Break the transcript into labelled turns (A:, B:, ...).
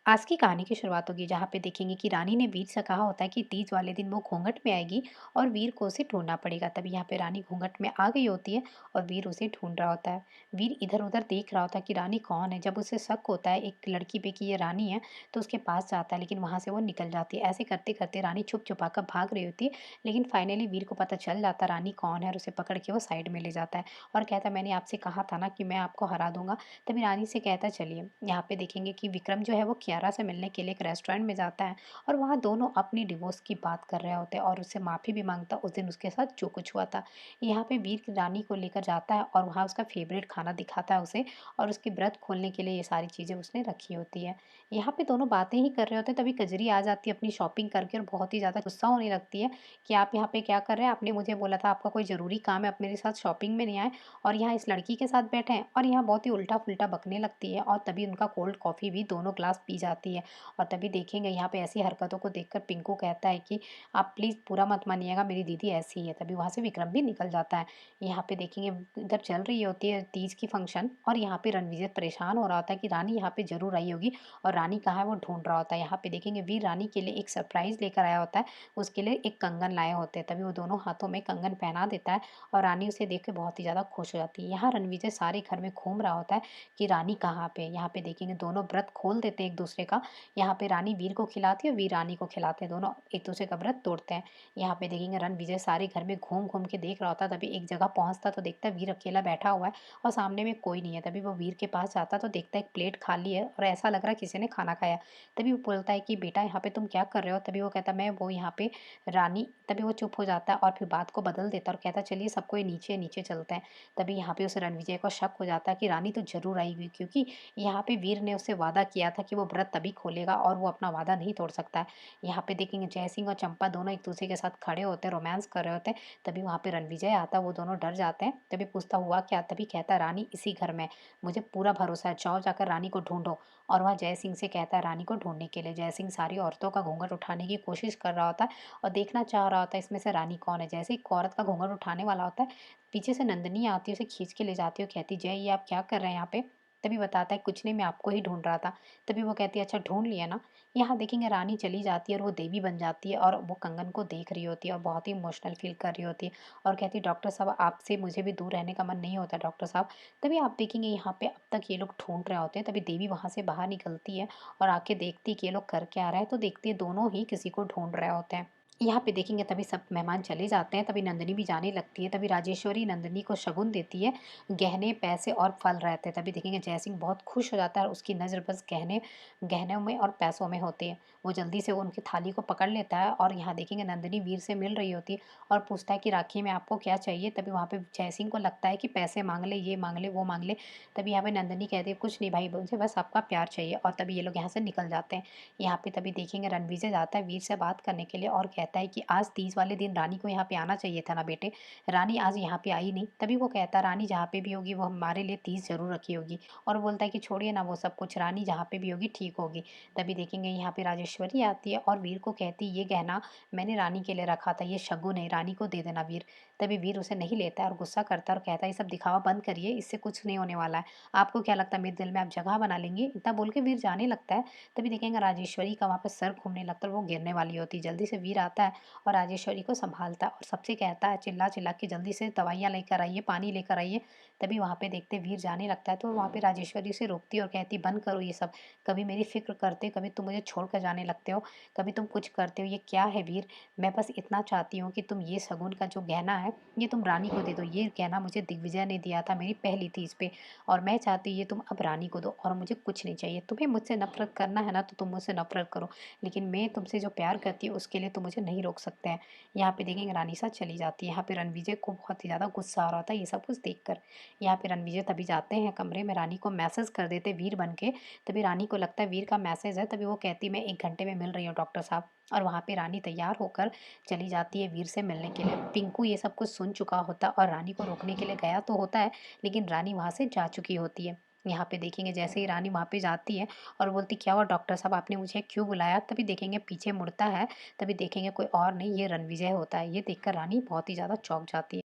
A: आज की कहानी की शुरुआत होगी जहाँ पे देखेंगे कि रानी ने वीर से कहा होता है कि तीज वाले दिन वो घूंघट में आएगी और वीर को उसे ढूंढना पड़ेगा। तभी यहाँ पे रानी घूंघट में आ गई होती है और वीर उसे ढूंढ रहा होता है। वीर इधर उधर देख रहा होता है कि रानी कौन है। जब उसे शक होता है एक लड़की पे कि ये रानी है तो उसके पास जाता है, लेकिन वहां से वो निकल जाती है। ऐसे करते करते रानी छुप छुपा कर भाग रही होती है, लेकिन फाइनली वीर को पता चल जाता है रानी कौन है और उसे पकड़ के वो साइड में ले जाता है और कहता है मैंने आपसे कहा था ना कि मैं आपको हरा दूंगा। तभी रानी से कहता है चलिए। यहाँ पे देखेंगे कि विक्रम जो है वो कियारा से मिलने के लिए एक रेस्टोरेंट में जाता है और वहाँ दोनों अपनी डिवोर्स की बात कर रहे होते हैं और उससे माफ़ी भी मांगता उस दिन उसके साथ जो कुछ हुआ था। यहाँ पे वीर रानी को लेकर जाता है और वहाँ उसका फेवरेट खाना दिखाता है उसे और उसके व्रत खोलने के लिए ये सारी चीज़ें उसने रखी होती है। यहाँ पे दोनों बातें ही कर रहे होते हैं तभी कजरी आ जाती है अपनी शॉपिंग करके और बहुत ही ज़्यादा गुस्सा होने लगती है कि आप यहाँ पे क्या कर रहे हैं। आपने मुझे बोला था आपका कोई ज़रूरी काम है, आप मेरे साथ शॉपिंग में नहीं आए और यहाँ इस लड़की के साथ बैठे हैं। और यहाँ बहुत ही उल्टा-फुल्टा बकने लगती है और तभी उनका कोल्ड कॉफ़ी भी दोनों ग्लास पी जाती है। और तभी देखेंगे यहाँ पे ऐसी हरकतों को देखकर पिंकू कहता है कि आप प्लीज़ बुरा मत मानिएगा, मेरी दीदी ऐसी ही है। तभी वहाँ से विक्रम भी निकल जाता है। यहाँ पे देखेंगे इधर चल रही होती है तीज की फंक्शन और यहाँ पे रणविजय परेशान हो रहा होता है कि रानी यहाँ पे ज़रूर आई होगी और रानी कहाँ है वो ढूँढ रहा होता है। यहाँ पे देखेंगे वीर रानी के लिए एक सरप्राइज़ लेकर आया होता है, उसके लिए एक कंगन लाए होते हैं। तभी वो दोनों हाथों में कंगन पहना देता है और रानी उसे देख के बहुत ही ज़्यादा खुश हो जाती है। यहाँ रणविजय सारे घर में घूम रहा होता है कि रानी कहाँ पे है। यहाँ पे देखेंगे दोनों व्रत खोल देते हैं एक दूसरे का। यहाँ पे रानी वीर को खिलाती है और वीर रानी को खिलाते हैं, दोनों एक दूसरे का व्रत तोड़ते हैं। यहाँ पे देखेंगे रणविजय सारे घर में घूम घूम के देख रहा होता है। तभी एक जगह पहुंचता तो देखता है वीर अकेला बैठा हुआ है और सामने में कोई नहीं है। तभी वो वीर के पास जाता तो देखता है एक प्लेट खाली है और ऐसा लग रहा है किसी ने खाना खाया। तभी वो बोलता है कि बेटा यहाँ पे तुम क्या कर रहे हो। तभी वो कहता मैं वो यहाँ पे रानी। तभी वो चुप हो जाता है और फिर बात को बदल देता है और कहता चलिए सबको ये नीचे नीचे चलते हैं। तभी यहाँ पे उसे रणविजय को शक हो जाता है कि रानी तो जरूर आई हुई, क्योंकि यहाँ पे वीर ने उससे वादा किया था कि वो व्रत तभी खोलेगा और वो अपना वादा नहीं तोड़ सकता है। यहाँ पे देखेंगे जय सिंह और चंपा दोनों एक दूसरे के साथ खड़े होते हैं, रोमांस कर रहे होते हैं। तभी वहाँ पे रणविजय आता है, वो दोनों डर जाते हैं। तभी पूछता हुआ क्या। तभी कहता है रानी इसी घर में, मुझे पूरा भरोसा है, जाओ जाकर रानी को ढूंढो। और वह जय सिंह से कहता है रानी को ढूंढने के लिए। जय सिंह सारी औरतों का घूंघट उठाने की कोशिश कर रहा होता है और देखना चाह रहा होता है इसमें से रानी कौन है। जैसे एक औरत का घूंघट उठाने वाला होता है, पीछे से नंदिनी आती है, उसे खींच के ले जाती है और कहती जय ये आप क्या कर रहे हैं यहाँ पे। तभी बताता है कुछ नहीं मैं आपको ही ढूंढ रहा था। तभी वो कहती है अच्छा ढूंढ लिया ना। यहाँ देखेंगे रानी चली जाती है और वो देवी बन जाती है और वो कंगन को देख रही होती है और बहुत ही इमोशनल फील कर रही होती है और कहती है डॉक्टर साहब आपसे मुझे भी दूर रहने का मन नहीं होता डॉक्टर साहब। तभी आप देखेंगे यहाँ पे अब तक ये लोग ढूंढ रहे होते हैं। तभी देवी वहां से बाहर निकलती है और आके देखती है कि ये लोग कर क्या रहे हैं, तो देखती है दोनों ही किसी को ढूंढ रहे होते हैं। यहाँ पे देखेंगे तभी सब मेहमान चले जाते हैं। तभी नंदिनी भी जाने लगती है। तभी राजेश्वरी नंदिनी को शगुन देती है, गहने पैसे और फल रहते हैं। तभी देखेंगे जयसिंह बहुत खुश हो जाता है और उसकी नज़र बस गहनों में और पैसों में होती है। वो जल्दी से उनकी थाली को पकड़ लेता है और यहाँ देखेंगे नंदिनी वीर से मिल रही होती है और पूछता है कि राखी में आपको क्या चाहिए। तभी वहाँ पे जयसिंह को लगता है कि पैसे मांग ले, ये मांग ले, वो मांग ले। तभी यहाँ पे नंदिनी कहती है कुछ नहीं भाई, मुझे बस आपका प्यार चाहिए। और तभी ये लोग यहाँ से निकल जाते हैं। यहाँ पे तभी देखेंगे रणविजय जाता है वीर से बात करने के लिए और कहता है कि आज तीज वाले दिन रानी को यहाँ पे आना चाहिए था ना बेटे, रानी आज यहाँ पे आई नहीं। तभी वो कहता है रानी जहाँ पे भी होगी वो हमारे लिए तीज जरूर रखी होगी। और बोलता है कि छोड़िए ना वो सब कुछ, रानी जहाँ पे भी होगी ठीक होगी। तभी देखेंगे यहाँ पे राजेश्वरी आती है और वीर को कहती है ये गहना मैंने रानी के लिए रखा था, ये शगुन है, रानी को दे देना वीर। तभी वीर उसे नहीं लेता है और गुस्सा करता है और कहता है ये सब दिखावा बंद करिए, इससे कुछ नहीं होने वाला है। आपको क्या लगता है मेरे दिल में आप जगह बना लेंगे। इतना बोल के वीर जाने लगता है। तभी देखेंगे राजेश्वरी का वहाँ पे सर घूमने लगता है और वो गिरने वाली होती है। जल्दी से वीर आता है और राजेश्वरी को संभालता है और सबसे कहता है चिल्ला चिल्ला के जल्दी से दवाइयाँ लेकर आइए, पानी लेकर आइए। तभी वहाँ पे देखते वीर जाने लगता है तो वहाँ पे राजेश्वरी उसे रोकती है और कहती बंद करो ये सब, कभी मेरी फिक्र करते कभी तुम मुझे छोड़ कर जाने लगते हो, कभी तुम कुछ करते हो, ये क्या है वीर। मैं बस इतना चाहती हूँ कि तुम ये शगुन का जो गहना है ये तुम रानी को दे दो। ये गहना मुझे दिग्विजय ने दिया था मेरी पहली तीज पे और मैं चाहती हूँ ये तुम अब रानी को दो और मुझे कुछ नहीं चाहिए। तुम्हें मुझसे नफरत करना है ना तो तुम मुझसे नफरत करो, लेकिन मैं तुमसे जो प्यार करती हूँ उसके लिए तुम मुझे नहीं रोक सकते हैं। यहाँ पे देखेंगे रानीसा चली जाती है। यहाँ पे रणविजय को बहुत ही ज़्यादा गुस्सा आ रहा था ये सब कुछ देखकर। यहाँ पे रणविजय तभी जाते हैं कमरे में, रानी को मैसेज कर देते वीर बन के। तभी रानी को लगता है वीर का मैसेज है। तभी वो कहती मैं 1 घंटे में मिल रही हूँ डॉक्टर साहब। और वहाँ पे रानी तैयार होकर चली जाती है वीर से मिलने के लिए। पिंकू ये सब कुछ सुन चुका होता है और रानी को रोकने के लिए गया तो होता है, लेकिन रानी वहाँ से जा चुकी होती है। यहाँ पे देखेंगे जैसे ही रानी वहाँ पे जाती है और बोलती क्या हुआ डॉक्टर साहब आपने मुझे क्यों बुलाया। तभी देखेंगे पीछे मुड़ता है, तभी देखेंगे कोई और नहीं ये रणविजय होता है। ये देखकर रानी बहुत ही ज़्यादा चौंक जाती है।